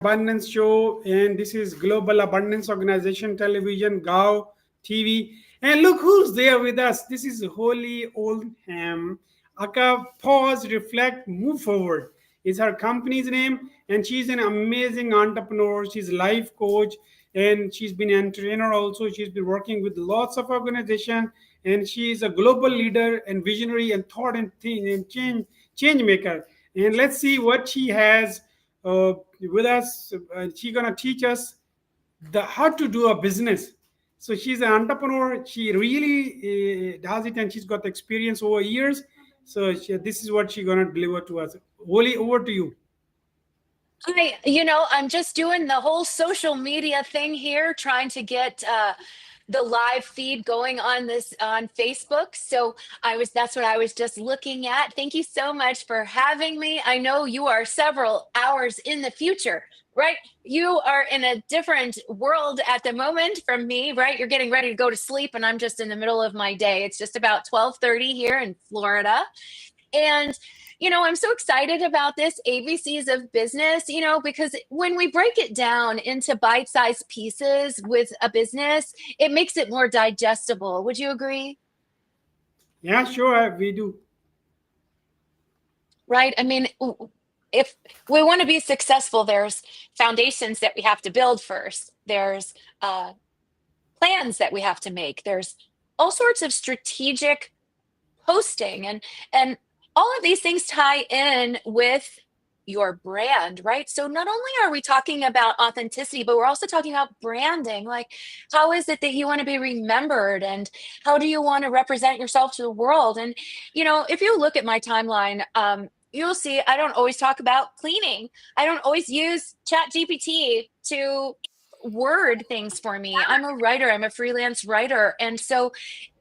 Abundance Show, and this is Global Abundance Organization Television, GAO TV. And look who's there with us. This is Holy Oldham. Aka, pause, reflect, move forward is her company's name, and she's an amazing entrepreneur. She's a life coach, and she's been an trainer also. She's been working with lots of organizations, and she is a global leader and visionary and thought and change maker. And let's see what she has with us. She's gonna teach us the how to do a business. So she's an entrepreneur. She really does it, and she's got experience over years. So this is what she's gonna deliver to us. Wholly, over to you. I'm just doing the whole social media thing here, trying to get the live feed going on this on Facebook. So that's what I was just looking at. Thank you so much for having me. I know you are several hours in the future, right? You are in a different world at the moment from me, right? You're getting ready to go to sleep, and I'm just in the middle of my day. It's just about 12:30 here in Florida. And I'm so excited about this ABCs of business, because when we break it down into bite-sized pieces with a business, it makes it more digestible. Would you agree? Yeah, sure, we do. Right? I mean, if we want to be successful, there's foundations that we have to build first. There's plans that we have to make. There's all sorts of strategic posting and all of these things tie in with your brand, right? So not only are we talking about authenticity, but we're also talking about branding. Like, how is it that you want to be remembered, and how do you want to represent yourself to the world? And if you look at my timeline, you'll see I don't always talk about cleaning. I don't always use Chat GPT to word things for me. I'm a writer. I'm a freelance writer. And so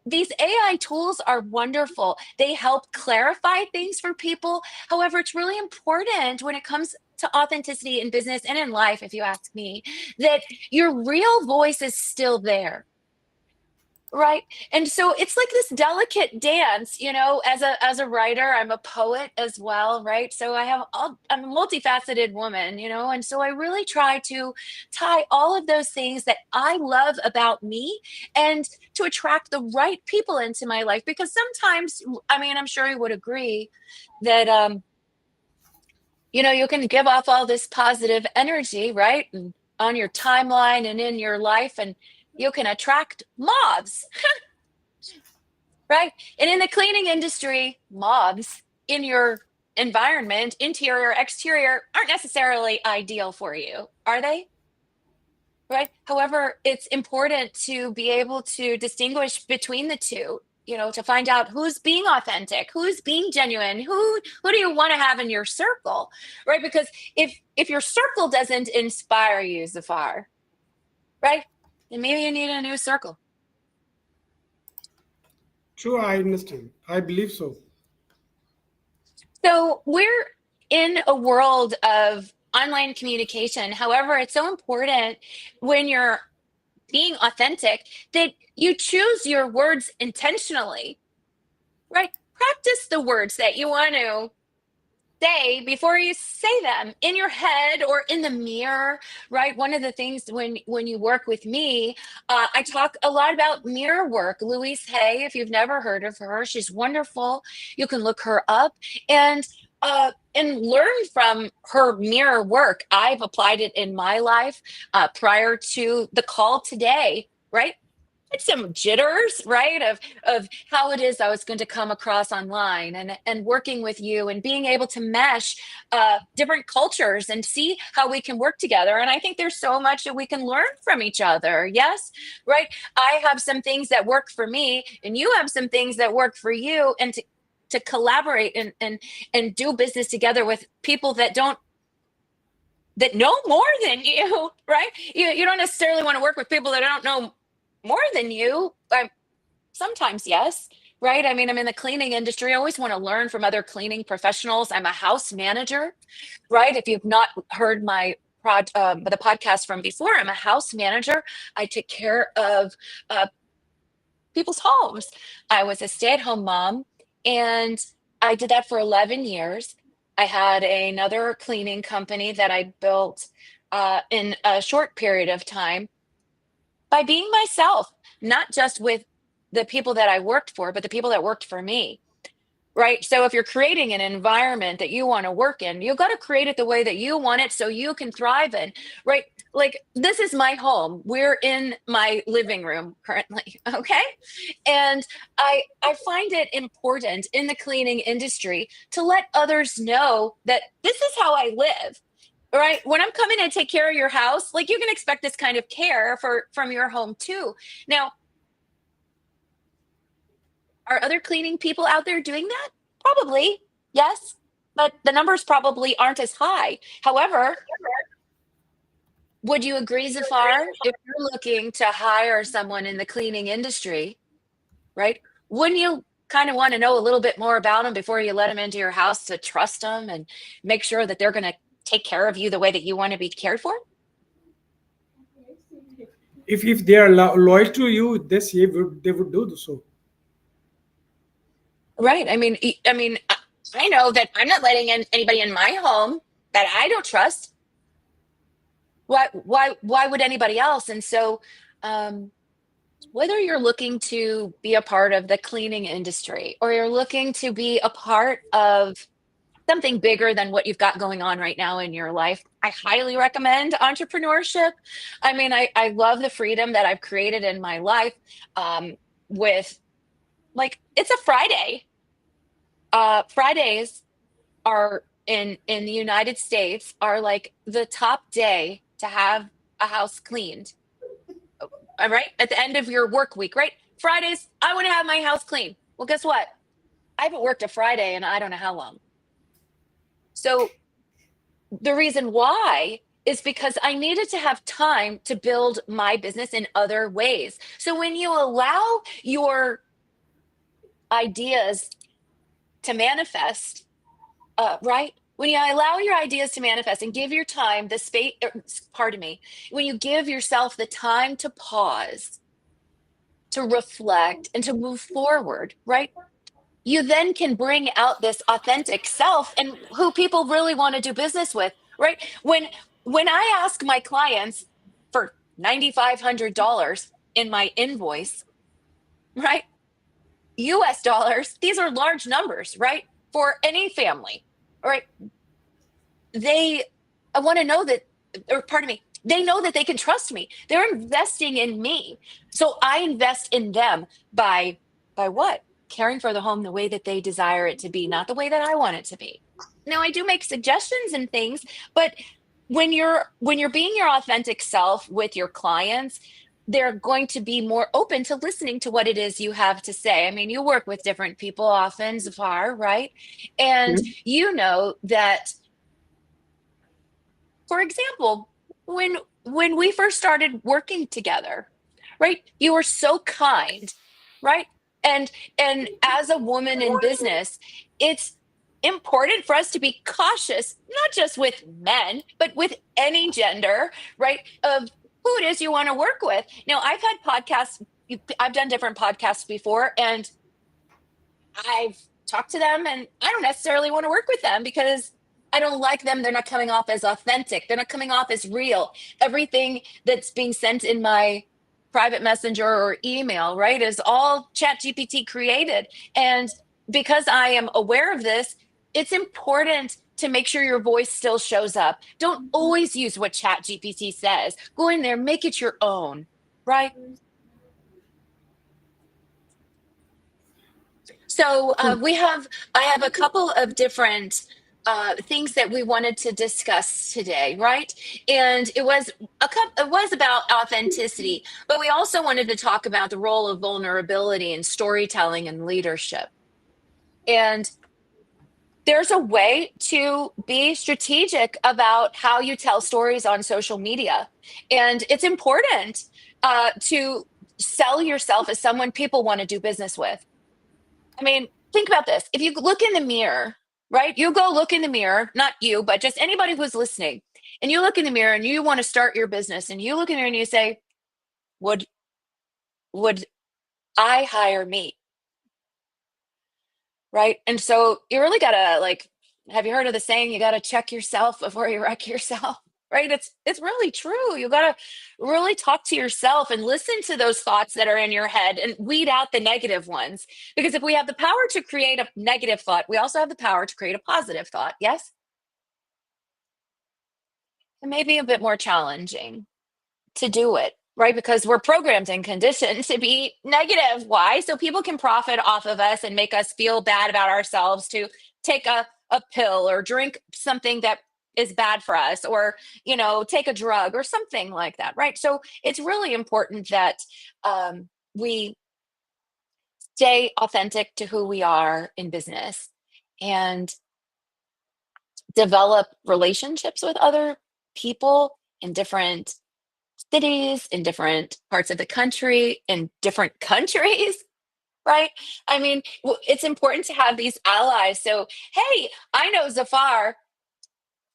these AI tools are wonderful. They help clarify things for people. However, it's really important when it comes to authenticity in business and in life, if you ask me, that your real voice is still there. Right. And so it's like this delicate dance, as a writer, I'm a poet as well, right? So I'm a multifaceted woman, and so I really try to tie all of those things that I love about me and to attract the right people into my life. Because sometimes, I mean, I'm sure you would agree that you can give off all this positive energy, right? And on your timeline and in your life, and you can attract mobs. Right. And in the cleaning industry, mobs in your environment, interior, exterior, aren't necessarily ideal for you, are they? Right. However, it's important to be able to distinguish between the two, to find out who's being authentic, who's being genuine, who do you want to have in your circle, right? Because if your circle doesn't inspire you, Zafar, right, then maybe you need a new circle. True, I understand. I believe so. So we're in a world of online communication. However, it's so important when you're being authentic that you choose your words intentionally, right? Practice the words that you want to say before you say them in your head or in the mirror, right? One of the things when you work with me, I talk a lot about mirror work. Louise Hay, if you've never heard of her, she's wonderful. You can look her up and learn from her mirror work. I've applied it in my life prior to the call today, right? Some jitters, right, of how it is I was going to come across online, and working with you and being able to mesh different cultures and see how we can work together. And I think there's so much that we can learn from each other. Yes, right. I have some things that work for me, and you have some things that work for you, and to collaborate and do business together with people that know more than you, right? You don't necessarily want to work with people that don't know more than you. Sometimes, yes, right? I mean, I'm in the cleaning industry. I always want to learn from other cleaning professionals. I'm a house manager, right? If you've not heard the podcast from before, I'm a house manager. I take care of people's homes. I was a stay-at-home mom, and I did that for 11 years. I had another cleaning company that I built in a short period of time by being myself, not just with the people that I worked for, but the people that worked for me. Right. So if you're creating an environment that you want to work in, you got to create it the way that you want it so you can thrive in. Right. Like this is my home. We're in my living room currently. Okay. And I find it important in the cleaning industry to let others know that this is how I live. Right. When I'm coming to take care of your house, like you can expect this kind of care from your home too. Now, are other cleaning people out there doing that? Probably, yes, but the numbers probably aren't as high. However, would you agree, Zafar, if you're looking to hire someone in the cleaning industry, right? Wouldn't you kind of want to know a little bit more about them before you let them into your house to trust them and make sure that they're going to take care of you the way that you want to be cared for? If they are loyal to you, they would do so. Right. I know that I'm not letting anybody in my home that I don't trust. Why would anybody else? And so um whether you're looking to be a part of the cleaning industry or you're looking to be a part of something bigger than what you've got going on right now in your life, I highly recommend entrepreneurship. I love the freedom that I've created in my life, with, like, it's a Friday. Fridays are in the United States are like the top day to have a house cleaned. All right, at the end of your work week, right? Fridays, I want to have my house clean. Well, guess what? I haven't worked a Friday in I don't know how long. So the reason why is because I needed to have time to build my business in other ways. So when you allow your ideas to manifest, right? When you allow your ideas to manifest and give your time the space, pardon me, when you give yourself the time to pause, to reflect, and to move forward, right? You then can bring out this authentic self and who people really want to do business with, right? When I ask my clients for $9,500 in my invoice, right? US dollars, these are large numbers, right? For any family, right? They I want to know that, or pardon me, they know that they can trust me. They're investing in me. So I invest in them by what? Caring for the home the way that they desire it to be, not the way that I want it to be. Now I do make suggestions and things, but when you're being your authentic self with your clients, they're going to be more open to listening to what it is you have to say. I mean, you work with different people often, Zafar, right? And Mhm. you know that, for example, when we first started working together, right? You were so kind, right? And as a woman in business, it's important for us to be cautious, not just with men, but with any gender, right? Of who it is you want to work with. Now, I've had podcasts, I've done different podcasts before, and I've talked to them and I don't necessarily want to work with them because I don't like them. They're not coming off as authentic. They're not coming off as real. Everything that's being sent in my private messenger or email, right, is all chat GPT created. And because I am aware of this, it's important to make sure your voice still shows up. Don't always use what chat GPT says. Go in there, make it your own, right? So I have a couple of different things that we wanted to discuss today, right? And it was about authenticity, but we also wanted to talk about the role of vulnerability in storytelling and leadership. And there's a way to be strategic about how you tell stories on social media, and it's important to sell yourself as someone people want to do business with. I mean, think about this. If you look in the mirror, right? You go look in the mirror, not you, but just anybody who's listening. And you look in the mirror and you want to start your business and you look in there and you say, would would I hire me? Right? And so you really got to, like, have you heard of the saying you got to check yourself before you wreck yourself? right? It's really true. You got to really talk to yourself and listen to those thoughts that are in your head and weed out the negative ones. Because if we have the power to create a negative thought, we also have the power to create a positive thought. Yes? It may be a bit more challenging to do it, right? Because we're programmed and conditioned to be negative. Why? So people can profit off of us and make us feel bad about ourselves, to take a pill or drink something that is bad for us, or take a drug or something like that, right? So it's really important that we stay authentic to who we are in business and develop relationships with other people in different cities, in different parts of the country, in different countries, right? I mean, it's important to have these allies. So, hey, I know Zafar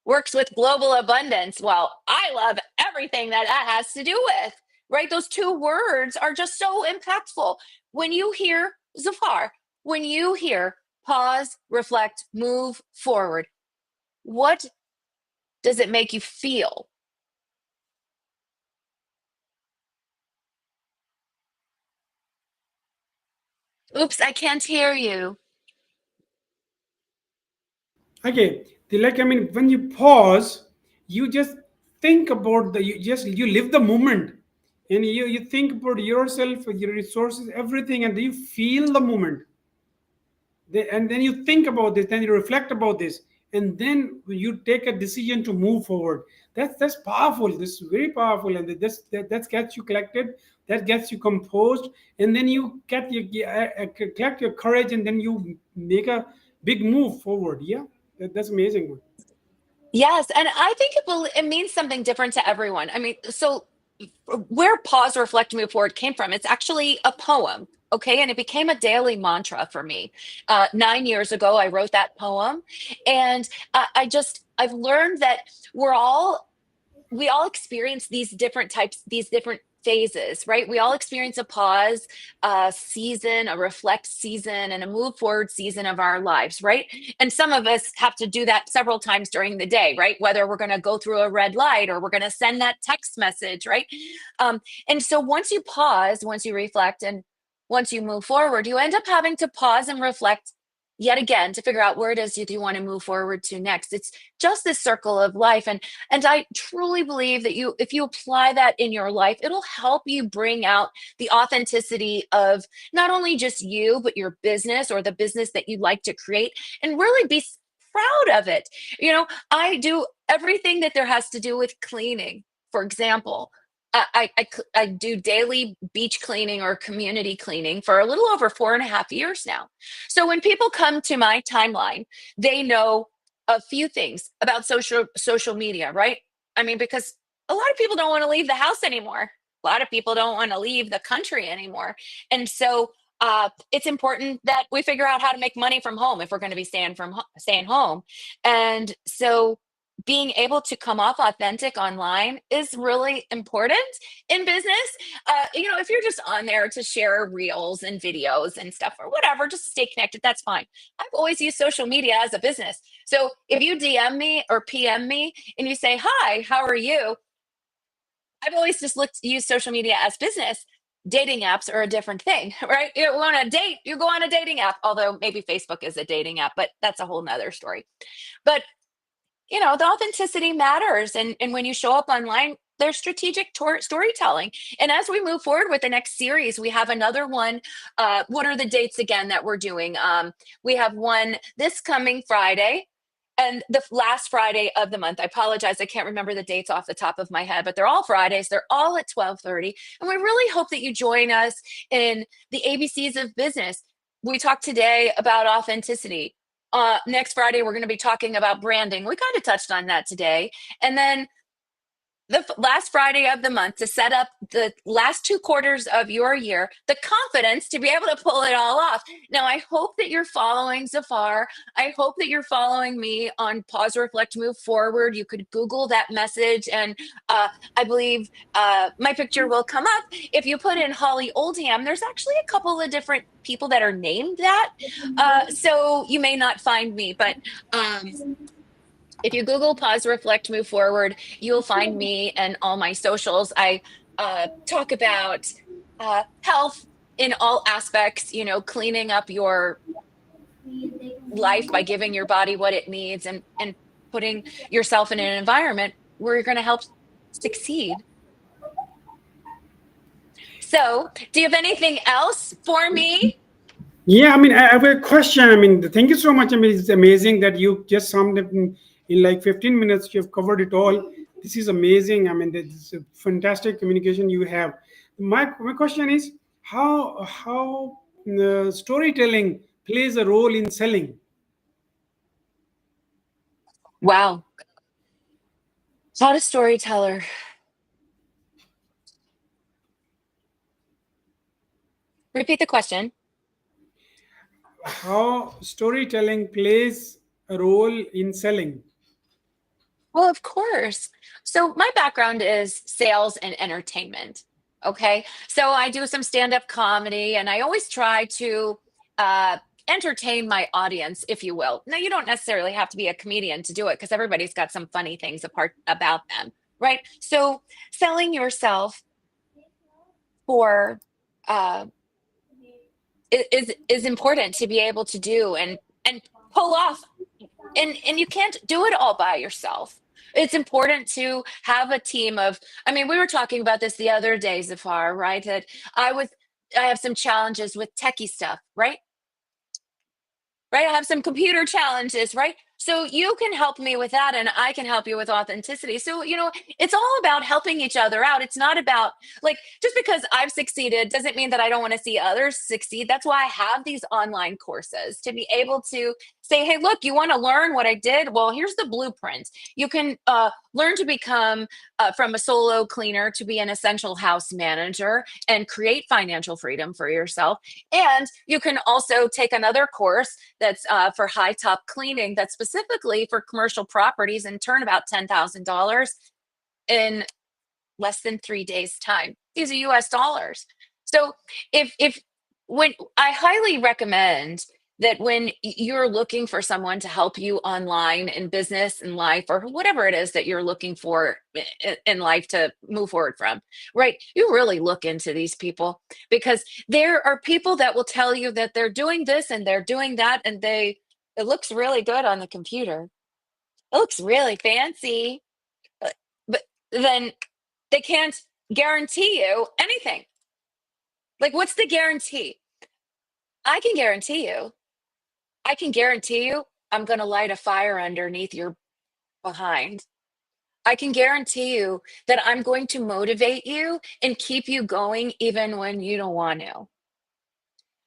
works with global abundance. Well, I love everything that that has to do with, right? Those two words are just so impactful. When you hear Zafar, when you hear pause, reflect, move forward, what does it make you feel? Oops, I can't hear you. Okay, like, I mean, when you pause, you just think about you live the moment, and you think about yourself, your resources, everything, and you feel the moment. And then you think about this, then you reflect about this, and then you take a decision to move forward. That's powerful. This is very powerful, and that gets you collected, that gets you composed, and then you collect your courage, and then you make a big move forward. Yeah, that's amazing. Yes, and I think it means something different to everyone. I mean, so where pause, reflect, move forward came from, it's actually a poem. Okay. And it became a daily mantra for me. 9 years ago, I wrote that poem. And I've learned that we're all we all experience these different types, these different phases, right? We all experience a pause season, a reflect season, and a move forward season of our lives, right? And some of us have to do that several times during the day, right? Whether we're going to go through a red light or we're going to send that text message, right? And so once you pause, once you reflect, and once you move forward, you end up having to pause and reflect yet again to figure out where it is you want to move forward to next. It's just this circle of life. And I truly believe that if you apply that in your life, it'll help you bring out the authenticity of not only just you, but your business or the business that you like to create, and really be proud of it. I do everything that there has to do with cleaning. For example, I do daily beach cleaning or community cleaning for a little over 4.5 years now. So when people come to my timeline, they know a few things about social media, right? I mean, because a lot of people don't want to leave the house anymore. A lot of people don't want to leave the country anymore. And so it's important that we figure out how to make money from home if we're going to be staying home. And so being able to come off authentic online is really important in business. If you're just on there to share reels and videos and stuff or whatever, just to stay connected, that's fine. I've always used social media as a business. So if you DM me or PM me and you say, "Hi, how are you?" I've always just use social media as business. Dating apps are a different thing, right? You want to date, you go on a dating app, although maybe Facebook is a dating app, but that's a whole nother story. But the authenticity matters. And when you show up online, there's strategic storytelling. And as we move forward with the next series, we have another one. What are the dates again that we're doing? We have one this coming Friday and the last Friday of the month. I apologize, I can't remember the dates off the top of my head, but they're all Fridays. They're all at 12:30. And we really hope that you join us in the ABCs of business. We talked today about authenticity. Next Friday, we're going to be talking about branding. We kind of touched on that today. And then the last Friday of the month, to set up the last 2 quarters of your year, the confidence to be able to pull it all off. Now, I hope that you're following Zafar. I hope that you're following me on Pause, Reflect, Move Forward. You could Google that message, and I believe my picture will come up. If you put in Holly Oldham, there's actually a couple of different people that are named that. So you may not find me, but If you Google pause, reflect, move forward, you'll find me and all my socials. I talk about health in all aspects, cleaning up your life by giving your body what it needs and putting yourself in an environment where you're going to help succeed. So, do you have anything else for me? Yeah, I mean, I have a question. I mean, thank you so much. I mean, it's amazing that you just summed it in like 15 minutes. You've covered it all. This is amazing. I mean, this is a fantastic communication you have. My question is how storytelling plays a role in selling. Wow. Not a storyteller. Repeat the question. How storytelling plays a role in selling. Well, of course. So, my background is sales and entertainment. Okay. So, I do some stand up comedy and I always try to uh, entertain my audience, if you will. Now, you don't necessarily have to be a comedian to do it because everybody's got some funny things apart about them. Right. So, selling yourself for uh, is important to be able to do and pull off and you can't do it all by yourself. It's important to have a team of, I mean, we were talking about this the other day, Zafar, right? That I was I have some challenges with techie stuff, right? Right? I have some computer challenges, right? So you can help me with that and I can help you with authenticity. So, it's all about helping each other out. It's not about like just because I've succeeded doesn't mean that I don't want to see others succeed. That's why I have these online courses to be able to say, hey, look, you want to learn what I did? Well, here's the blueprint. You can learn to become from a solo cleaner to be an essential house manager and create financial freedom for yourself. And you can also take another course that's for high top cleaning that's specifically for commercial properties and turn about $10,000 in less than 3 days' time. These are US dollars. So if when I highly recommend that when you're looking for someone to help you online in business and life or whatever it is that you're looking for in life to move forward from, right? You really look into these people because there are people that will tell you that they're doing this and they're doing that and it looks really good on the computer. It looks really fancy, uh, but then they can't guarantee you anything. Like, what's the guarantee? I can guarantee you, I can guarantee you, I'm going to light a fire underneath your behind. I can guarantee you that I'm going to motivate you and keep you going even when you don't want to.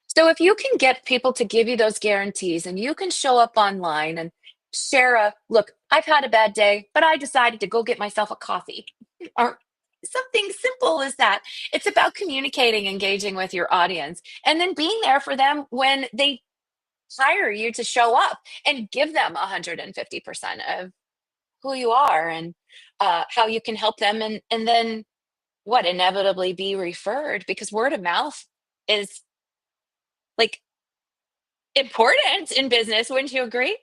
So if you can get people to give you those guarantees and you can show up online and share look, I've had a bad day, but I decided to go get myself a coffee or something simple as that. It's about communicating, engaging with your audience, and then being there for them when they hire you to show up and give them 150% of who you are and how you can help them. And then what inevitably be referred because word of mouth is like important in business, wouldn't you agree?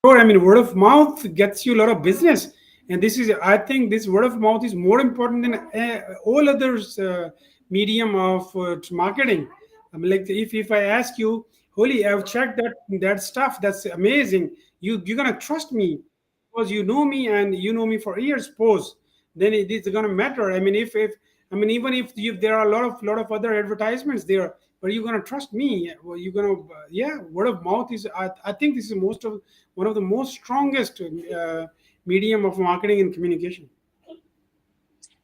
Sure, I mean, word of mouth gets you a lot of business, and this is, I think, this word of mouth is more important than all others medium of marketing. I mean, like if I ask you, Holy, I've checked that stuff. That's amazing. You're gonna trust me because you know me and you know me for years. Suppose then it is gonna matter. I mean, if I mean, even if there are a lot of other advertisements there, but you're gonna trust me. Well, you're gonna yeah. Word of mouth is. I think this is most of one of the most strongest medium of marketing and communication.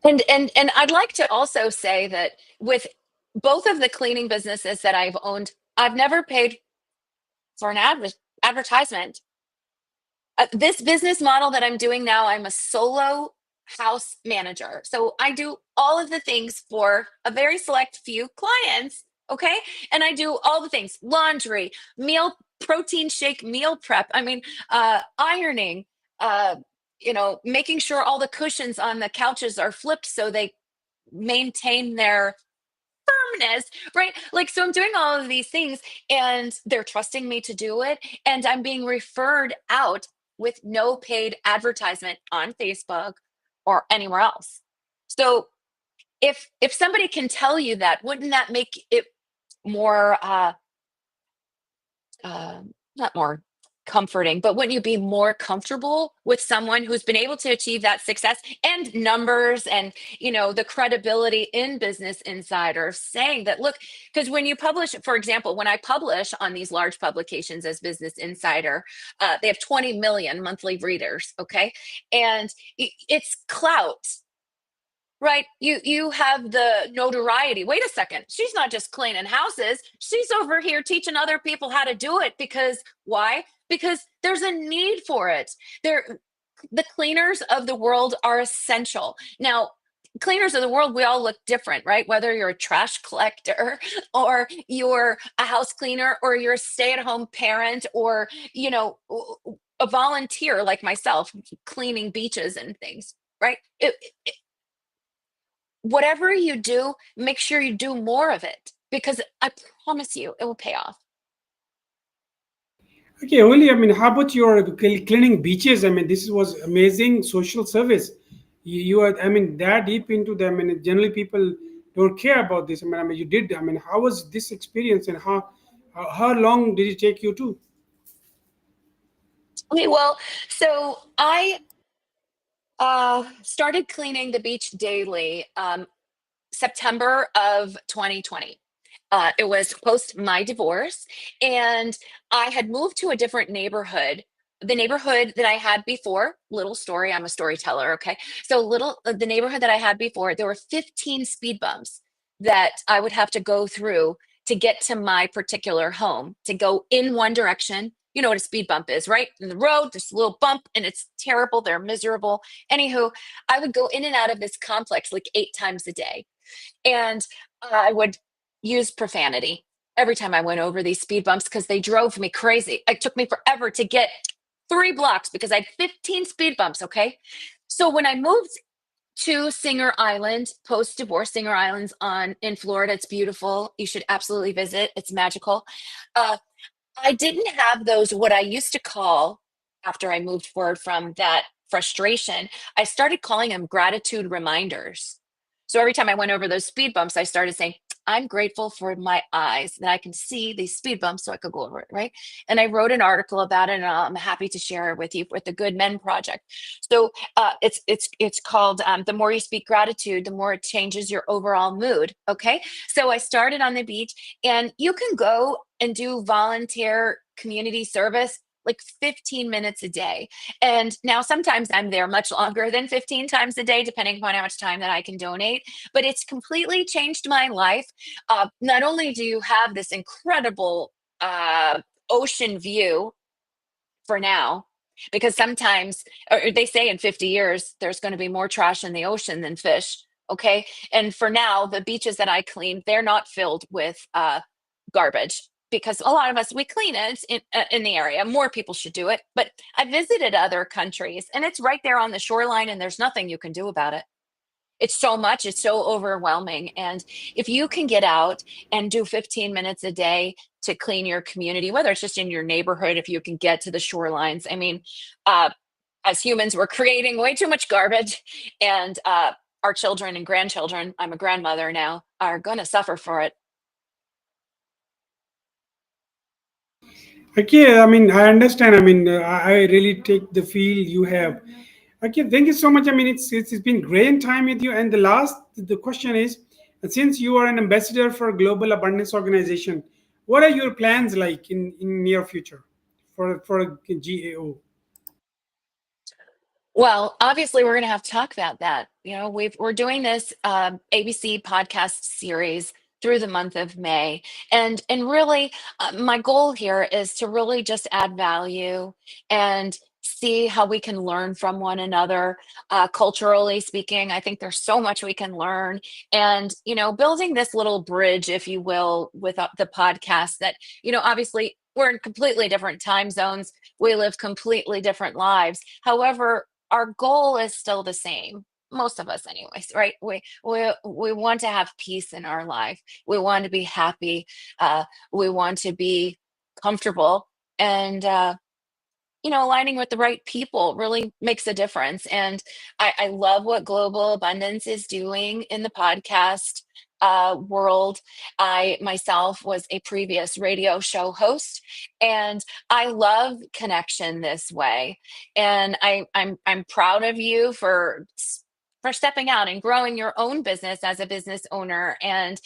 And I'd like to also say that with both of the cleaning businesses that I've owned, I've never paid for an advertisement. This business model that I'm doing now, I'm a solo house manager. So I do all of the things for a very select few clients. Okay. And I do all the things laundry, meal, protein shake, meal prep. I mean, ironing, uh, making sure all the cushions on the couches are flipped so they maintain their calmness, right? Like, so I'm doing all of these things and they're trusting me to do it. And I'm being referred out with no paid advertisement on Facebook or anywhere else. So if somebody can tell you that, wouldn't that make it more not more comforting, but wouldn't you be more comfortable with someone who's been able to achieve that success and numbers and, the credibility in Business Insider saying that, look, because when you publish, for example, when I publish on these large publications as Business Insider, they have 20 million monthly readers, okay? And it's clout. Right. You have the notoriety. Wait a second. She's not just cleaning houses. She's over here teaching other people how to do it because why? Because there's a need for it. The cleaners of the world are essential. Now, cleaners of the world, we all look different, right? Whether you're a trash collector or you're a house cleaner or you're a stay-at-home parent or, a volunteer like myself cleaning beaches and things, right? Whatever you do, make sure you do more of it because I promise you it will pay off. Okay, Oli, I mean, how about your cleaning beaches? I mean, this was amazing social service. You are, I mean, that deep into them, and generally people don't care about this. I mean, you did. I mean, how was this experience, and how long did it take you to? Okay, well, so I started cleaning the beach daily September of 2020. It was post my divorce, and I had moved to a different neighborhood. The neighborhood that I had before, little story, I'm a storyteller, okay? So, the neighborhood that I had before, there were 15 speed bumps that I would have to go through to get to my particular home, to go in one direction. You know what a speed bump is, right? In the road, there's a little bump and it's terrible. They're miserable. Anywho, I would go in and out of this complex like 8 times a day. And I would use profanity every time I went over these speed bumps because they drove me crazy. It took me forever to get 3 blocks because I had 15 speed bumps. Okay. So when I moved to Singer Island, post divorce, Singer Island's on in Florida, it's beautiful. You should absolutely visit. It's magical. Uh, I didn't have those, what I used to call, after I moved forward from that frustration, I started calling them gratitude reminders. So every time I went over those speed bumps, I started saying, I'm grateful for my eyes that I can see these speed bumps so I could go over it, right? And I wrote an article about it, and I'm happy to share it with you with the Good Men Project. So it's called "The More You Speak Gratitude, the More It Changes Your Overall Mood." Okay, so I started on the beach, and you can go and do volunteer community service like 15 minutes a day. And now sometimes I'm there much longer than 15 times a day, depending upon how much time that I can donate. But it's completely changed my life. Not only do you have this incredible ocean view for now, because sometimes, or they say in 50 years, there's going to be more trash in the ocean than fish. Okay. And for now, the beaches that I clean, they're not filled with garbage because a lot of us, we clean it in the area. More people should do it. But I visited other countries and it's right there on the shoreline and there's nothing you can do about it. It's so much, it's so overwhelming. And if you can get out and do 15 minutes a day to clean your community, whether it's just in your neighborhood, if you can get to the shorelines, I mean, uh, as humans, we're creating way too much garbage, and our children and grandchildren, I'm a grandmother now, are going to suffer for it. Okay, I mean, I understand. I mean, I really take the feel you have. Okay, thank you so much. I mean, it's been great time with you. And the question is, since you are an ambassador for Global Abundance Organization, what are your plans like in near future for GAO? Well, obviously, we're going to have to talk about that. We're doing this ABC podcast series through the month of May, and really, my goal here is to really just add value and see how we can learn from one another. Culturally speaking, I think there's so much we can learn, and building this little bridge, if you will, with the podcast. That obviously, we're in completely different time zones. We live completely different lives. However, our goal is still the same. most of us anyways, right? We want to have peace in our life. We want to be happy. We want to be comfortable. And aligning with the right people really makes a difference. And I love what Global Abundance is doing in the podcast world. I myself was a previous radio show host, and I love connection this way. And I'm proud of you for stepping out and growing your own business as a business owner, and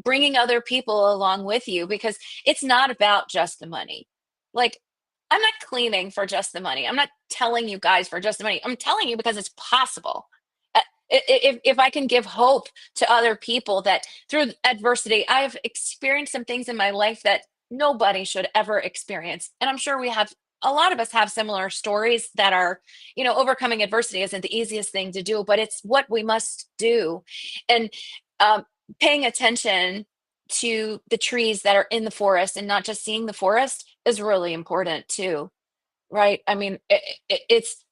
bringing other people along with you, because it's not about just the money. Like, I'm not cleaning for just the money. I'm not telling you guys for just the money. I'm telling you because it's possible. If I can give hope to other people that through adversity, I've experienced some things in my life that nobody should ever experience. And I'm sure a lot of us have similar stories that are, overcoming adversity isn't the easiest thing to do, but it's what we must do. And um, paying attention to the trees that are in the forest and not just seeing the forest is really important too, right? I mean, it's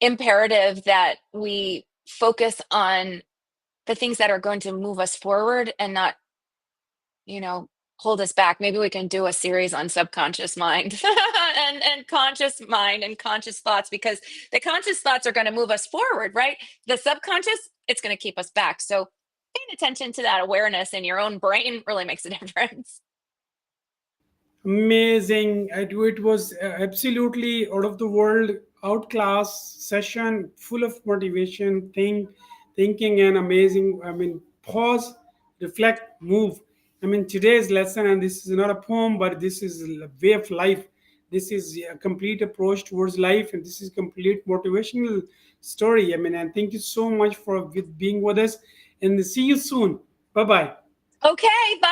imperative that we focus on the things that are going to move us forward and not, you know, hold us back. Maybe we can do a series on subconscious mind and conscious mind and conscious thoughts, because the conscious thoughts are going to move us forward, right? The subconscious, it's going to keep us back. So paying attention to that awareness in your own brain really makes a difference. Amazing. It was absolutely out of the world, outclass session, full of motivation, thinking, and amazing. I mean, pause, reflect, move. I mean, today's lesson, and this is not a poem, but this is a way of life. This is a complete approach towards life, and this is complete motivational story. I mean, and thank you so much for being with us, and see you soon. Bye bye. Okay, bye.